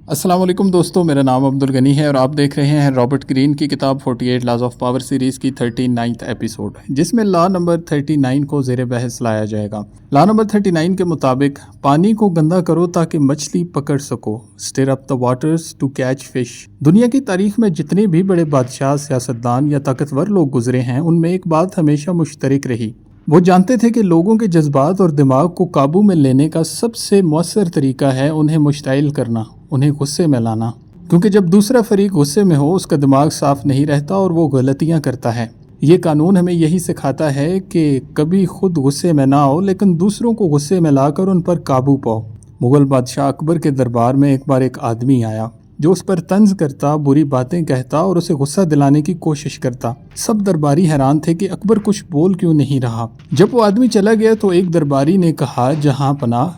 अस्सलाम वालेकुम दोस्तों, मेरा नाम अब्दुल गनी है और आप देख रहे हैं रॉबर्ट ग्रीन की किताब 48 लॉज ऑफ पावर सीरीज़ की 39th एपिसोड, जिसमें लॉ नंबर 39 को ज़ेर बहस लाया जाएगा। लॉ नंबर 39 के मुताबिक पानी को गंदा करो ताकि मछली पकड़ सको। Stir up the waters to catch fish. दुनिया की तारीख में जितने भी बड़े बादशाह, सियासतदान या ताकतवर लोग गुजरे हैं, उनमें एक बात हमेशा मुश्तरक रही। वो जानते थे कि लोगों के जज्बात और दिमाग को काबू में लेने का सबसे मौसर तरीका है उन्हें मुश्ताइल करना, उन्हें गुस्से में लाना। क्योंकि जब दूसरा फरीक गुस्से में हो, उसका दिमाग साफ नहीं रहता और वो गलतियां करता है। ये कानून हमें यही सिखाता है कि कभी खुद गुस्से में ना आओ, लेकिन दूसरों को गुस्से में लाकर उन पर काबू पाओ। मुगल बादशाह अकबर के दरबार में एक बार एक आदमी आया जो उस पर तंज करता, बुरी बातें कहता और उसे गुस्सा दिलाने की कोशिश करता। सब दरबारी हैरान थे कि अकबर कुछ बोल क्यों नहीं रहा। जब वो आदमी चला गया तो एक दरबारी ने कहा, जहां पनाह,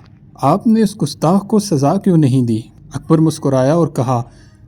आपने उस गुस्ताख को सजा क्यों नहीं दी? अकबर मुस्कुराया और कहा,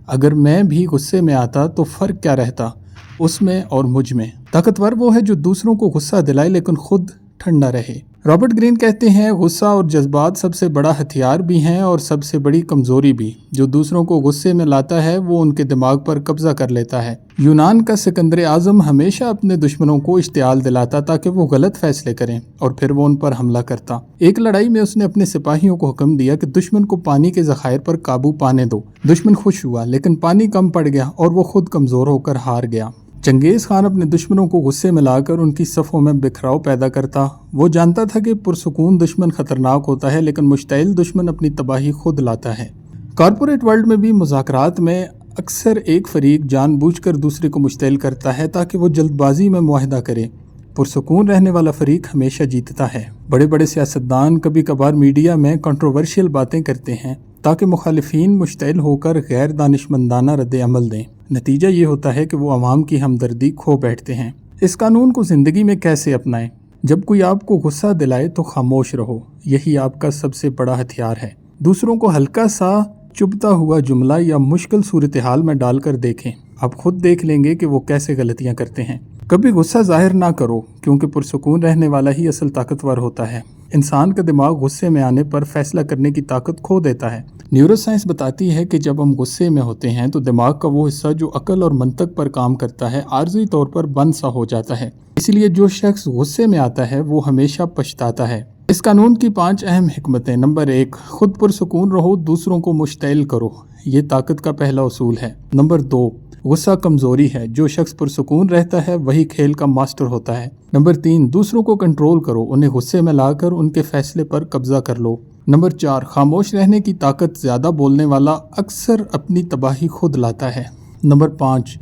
अगर मैं भी गुस्से में आता तो फ़र्क क्या रहता उसमें और मुझ में। ताकतवर वो है जो दूसरों को गुस्सा दिलाए लेकिन खुद ठंडा रहे। रॉबर्ट ग्रीन कहते हैं, गुस्सा और जज्बात सबसे बड़ा हथियार भी हैं और सबसे बड़ी कमज़ोरी भी। जो दूसरों को गुस्से में लाता है वो उनके दिमाग पर कब्जा कर लेता है। यूनान का सिकंदर आज़म हमेशा अपने दुश्मनों को इश्तियाल दिलाता ताकि वो गलत फैसले करें और फिर वो उन पर हमला करता। एक लड़ाई में उसने अपने सिपाहियों को हुक्म दिया कि दुश्मन को पानी के ज़खायर पर काबू पाने दो। दुश्मन खुश हुआ, लेकिन पानी कम पड़ गया और वो खुद कमज़ोर होकर हार गया। चंगेज़ खान अपने दुश्मनों को गुस्से में लाकर उनकी सफ़ों में बिखराव पैदा करता। वो जानता था कि पुरसुकून दुश्मन खतरनाक होता है, लेकिन मुश्तइल दुश्मन अपनी तबाही खुद लाता है। कॉरपोरेट वर्ल्ड में भी मुज़ाकरात में अक्सर एक फरीक जानबूझकर दूसरे को मुश्तइल करता है ताकि वो जल्दबाजी में मुआहदा करे। पुरसुकून रहने वाला फरीक हमेशा जीतता है। बड़े बड़े सियासतदान कभी कभार मीडिया में कंट्रोवर्शियल बातें करते हैं ताकि मुखालिफिन मुश्तइल होकर गैर दानिशमंदाना रद्द अमल दें। नतीजा ये होता है कि वो आवाम की हमदर्दी खो बैठते हैं। इस कानून को ज़िंदगी में कैसे अपनाएं? जब कोई आपको गुस्सा दिलाए तो खामोश रहो, यही आपका सबसे बड़ा हथियार है। दूसरों को हल्का सा चुभता हुआ जुमला या मुश्किल सूरत हाल में डालकर देखें, आप खुद देख लेंगे कि वो कैसे गलतियां करते हैं। कभी गुस्सा जाहिर ना करो, क्योंकि पुरसुकून रहने वाला ही असल ताकतवर होता है। इंसान का दिमाग गुस्से में आने पर फैसला करने की ताकत खो देता है। न्यूरोसाइंस बताती है कि जब हम गुस्से में होते हैं तो दिमाग का वो हिस्सा जो अकल और मंतक पर काम करता है, आर्जी तौर पर बंद सा हो जाता है। इसलिए जो शख्स गुस्से में आता है वो हमेशा पछताता है। इस कानून की 5 अहम हिकमतें। नंबर 1, खुद पुरसुकून रहो, दूसरों को मुश्तइल करो। ये ताकत का पहला उसूल है। नंबर 2, गुस्सा कमजोरी है, जो शख्स पुरसुकून रहता है वही खेल का मास्टर होता है। नंबर 3, दूसरों को कंट्रोल करो, उन्हें गुस्से में लाकर उनके फैसले पर कब्जा कर लो। नंबर 4, खामोश रहने की ताकत, ज्यादा बोलने वाला अक्सर अपनी तबाही खुद लाता है। नंबर 5,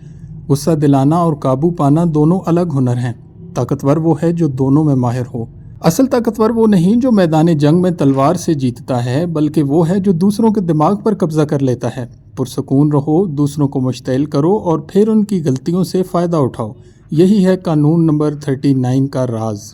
गुस्सा दिलाना और काबू पाना दोनों अलग हुनर हैं। ताकतवर वो है जो दोनों में माहिर हो। असल ताकतवर वो नहीं जो मैदान जंग में तलवार से जीतता है, बल्कि वो है जो दूसरों के दिमाग पर कब्जा कर लेता है। पुरसुकून रहो, दूसरों को मुश्तइल करो और फिर उनकी गलतियों से फ़ायदा उठाओ। यही है कानून नंबर 39 का राज।